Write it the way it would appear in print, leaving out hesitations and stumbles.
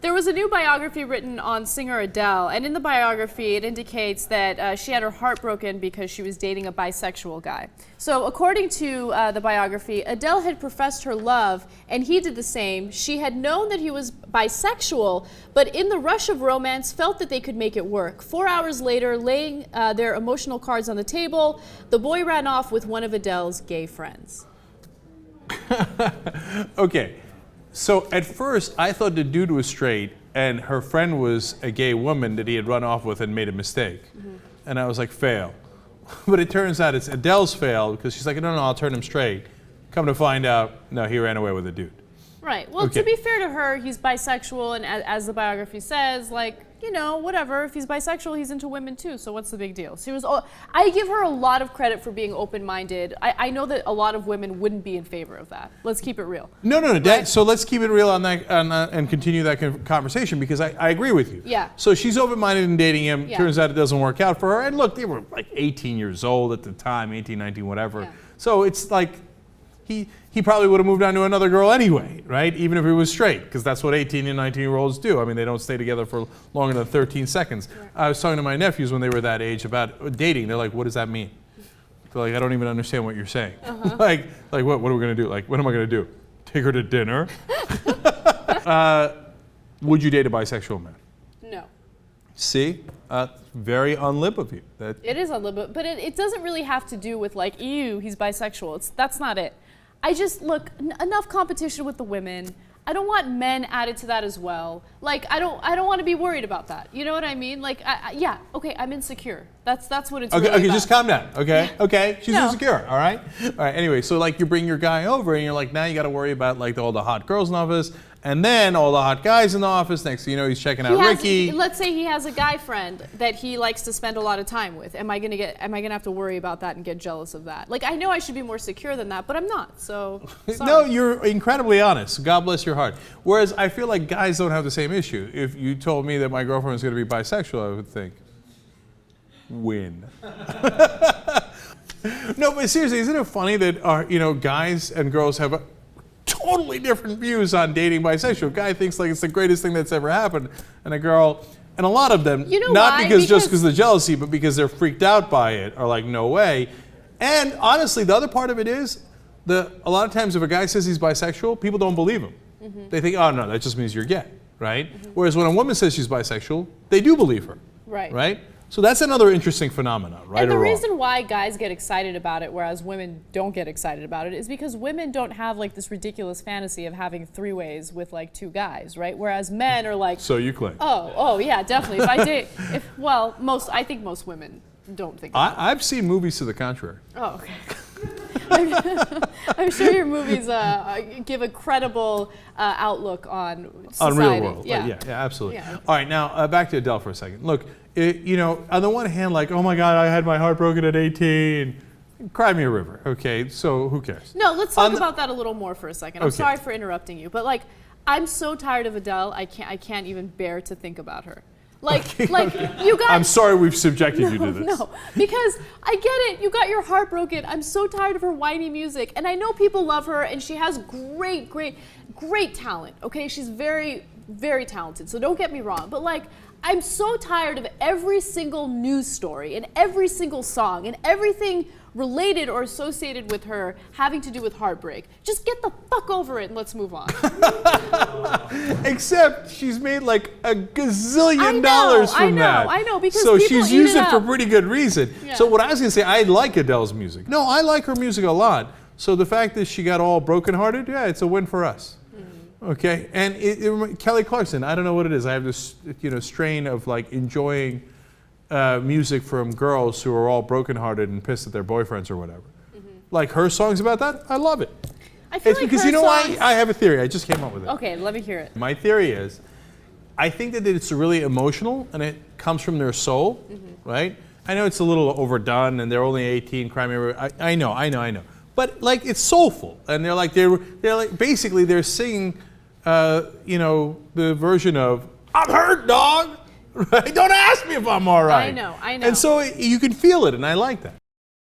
There was a new biography written on singer Adele, and in the biography it indicates that she had her heart broken because she was dating a bisexual guy. So according to the biography, Adele had professed her love, and he did the same. She had known that he was bisexual, but in the rush of romance felt that they could make it work. 4 hours later, laying their emotional cards on the table, the boy ran off with one of Adele's gay friends. Okay. So at first, I thought the dude was straight and her friend was a gay woman that he had run off with and made a mistake. And I was like, fail. But it turns out it's Adele's fail because she's like, no, I'll turn him straight. Come to find out, no, he ran away with a dude. Right. Well, to be fair to her, he's bisexual, and as the biography says, like, you know, whatever. If he's bisexual, he's into women too. So what's the big deal? She was. I give her a lot of credit for being open-minded. I know that a lot of women wouldn't be in favor of that. Let's keep it real. No. Right? So let's keep it real on that, and continue that conversation because I agree with you. Yeah. So she's open-minded in dating him. Yeah. Turns out it doesn't work out for her. And look, they were like 18 years old at the time, 18, 19, whatever. Yeah. So it's like he probably would have moved on to another girl anyway, right? Even if he was straight, because that's what 18 and 19-year-olds do. I mean, they don't stay together for longer than 13 seconds. Right. I was talking to my nephews when they were that age about dating. They're like, what does that mean? They're like, I don't even understand what you're saying. like what are we going to do? Like, what am I going to do? Take her to dinner? Would you date a bisexual man? No. See? Very unlib of you. It is unlib, but it doesn't really have to do with like, ew, he's bisexual. That's not it. I just, look, enough competition with the women. I don't want men added to that as well. Like, I don't want to be worried about that. You know what I mean? Like, yeah, okay, I'm insecure. That's what it's really okay, about. Just calm down, okay? Okay, she's No. insecure, all right? All right, anyway, so like you bring your guy over and you're like, now you got to worry about like all the hot girls in the office and then all the hot guys in the office. Next thing you know, he's checking out Ricky. Let's say he has a guy friend that he likes to spend a lot of time with. Am I gonna have to worry about that and get jealous of that? Like, I know I should be more secure than that, but I'm not, so sorry. No, you're incredibly honest. God bless your heart. Whereas I feel like guys don't have the same issue. If you told me that my girlfriend was going to be bisexual, I would think, win. No, but seriously, isn't it funny that guys and girls have totally different views on dating bisexual? A guy thinks like it's the greatest thing that's ever happened, and a girl, and a lot of them, not why? just because of the jealousy, but because they're freaked out by it, are like, no way. And honestly, the other part of it is, a lot of times if a guy says he's bisexual, people don't believe him. They think, oh no, that just means you're gay, right? Whereas when a woman says she's bisexual, they do believe her. Right? So that's another interesting phenomenon, right? And the or wrong? reason why guys get excited about it, whereas women don't get excited about it, is because women don't have like this ridiculous fantasy of having three-ways with like two guys, right? Whereas men are like, so you claim. Oh yeah, definitely. I think most women don't think about I've seen movies to the contrary. Oh, okay. I'm sure your movies give a credible outlook on society. On real world. Yeah, Absolutely. Yeah. All right, now back to Adele for a second. Look, on the one hand, like, oh my God, I had my heart broken at 18. Cry me a river, okay? So who cares? No, let's talk about that a little more for a second. I'm Okay. sorry for interrupting you, but like, I'm so tired of Adele. I can't even bear to think about her. Like you got. I'm sorry we've subjected you to this. No, because I get it. You got your heart broken. I'm so tired of her whiny music, and I know people love her, and she has great talent. Okay, she's very, very talented. So don't get me wrong, but like, I'm so tired of every single news story and every single song and everything related or associated with her having to do with heartbreak. Just get the fuck over it and let's move on. Except she's made like a gazillion dollars from that. I know, because so people she's eat used it it for up. pretty good reason. Yeah. So what I was going to say, I like Adele's music. No, I like her music a lot. So the fact that she got all brokenhearted, yeah, it's a win for us. Okay, and Kelly Clarkson, I don't know what it is. I have this strain of like enjoying music from girls who are all brokenhearted and pissed at their boyfriends or whatever. Like her songs about that, I love it. I feel it's like because her why? songs- I have a theory. I just came up with it. Okay, let me hear it. My theory is, I think that it's really emotional and it comes from their soul, right? I know it's a little overdone and they're only 18, cry me a river. I know. But like it's soulful, and they're like basically they're singing, the version of "I'm hurt, dog." Right? Don't ask me if I'm all right. I know. And so you can feel it, and I like that.